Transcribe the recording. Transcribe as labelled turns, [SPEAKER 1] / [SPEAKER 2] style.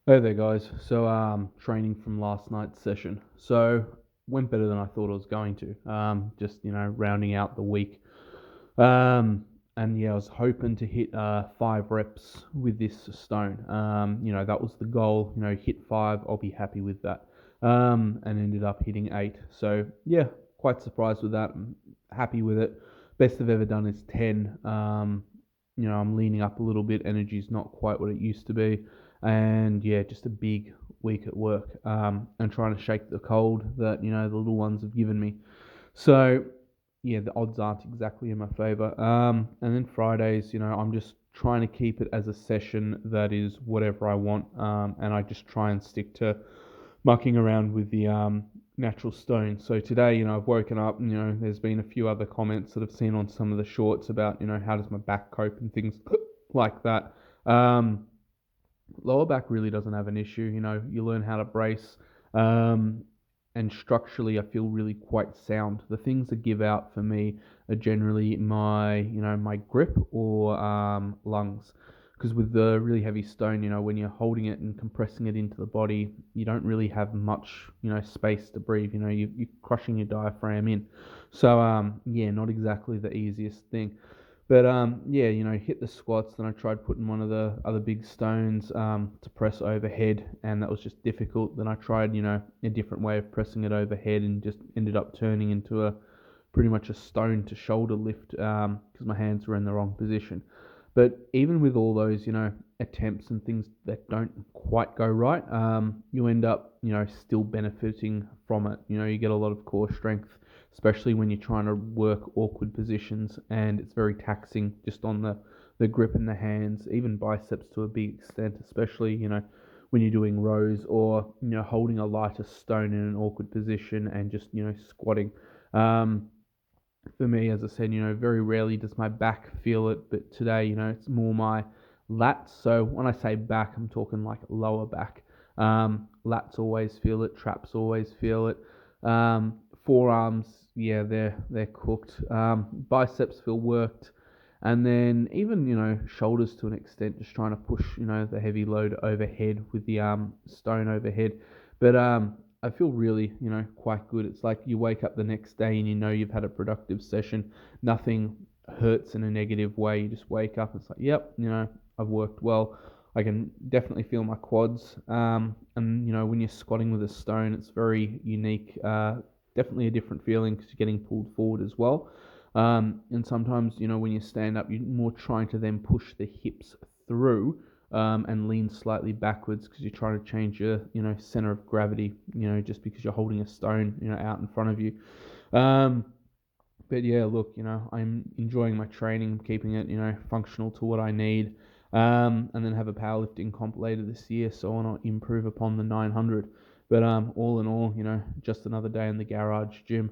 [SPEAKER 1] Hey there, guys. So, training from last night's session. So, went better than I thought it was going to. Just rounding out the week. And yeah, I was hoping to hit 5 reps with this stone. That was the goal. Hit five. I'll be happy with that. And ended up hitting 8. So yeah, quite surprised with that. I'm happy with it. Best I've ever done is 10. I'm leaning up a little bit. Energy's not quite what it used to be, and yeah, just a big week at work. And trying to shake the cold that the little ones have given me. So yeah, the odds aren't exactly in my favor. And then Fridays, I'm just trying to keep it as a session that is whatever I want. And I just try and stick to mucking around with the natural stone. So today, I've woken up and, there's been a few other comments that I've seen on some of the shorts about, how does my back cope and things like that. Um, Lower back really doesn't have an issue. You learn how to brace. Um, and structurally, I feel really quite sound. The things that give out for me are generally my grip or lungs. Because with the really heavy stone, when you're holding it and compressing it into the body, you don't really have much, space to breathe. You're crushing your diaphragm in. So, yeah, not exactly the easiest thing. But yeah, hit the squats. Then I tried putting one of the other big stones to press overhead, and that was just difficult. Then I tried, a different way of pressing it overhead, and just ended up turning into a pretty much a stone to shoulder lift because my hands were in the wrong position. But even with all those, attempts and things that don't quite go right, you end up, still benefiting from it. You get a lot of core strength, especially when you're trying to work awkward positions, and it's very taxing just on the grip in the hands, even biceps to a big extent, especially, when you're doing rows or, holding a lighter stone in an awkward position and just, squatting. Um, for me, as I said, very rarely does my back feel it, but today, it's more my lats. So when I say back, I'm talking like lower back. Lats always feel it, traps always feel it. Forearms, yeah, they're cooked. Biceps feel worked, and then even shoulders to an extent, just trying to push the heavy load overhead with the stone overhead. But I feel really, quite good. It's like you wake up the next day and you've had a productive session. Nothing hurts in a negative way. You just wake up and it's like, yep, I've worked well. I can definitely feel my quads. And when you're squatting with a stone, it's very unique. Definitely a different feeling because you're getting pulled forward as well. And sometimes, when you stand up, you're more trying to then push the hips through and lean slightly backwards because you're trying to change your, center of gravity, just because you're holding a stone, out in front of you. Um, but yeah, look, I'm enjoying my training, I'm keeping it, functional to what I need. And then have a powerlifting comp later this year, so I want to improve upon the 900. But all in all, just another day in the garage gym.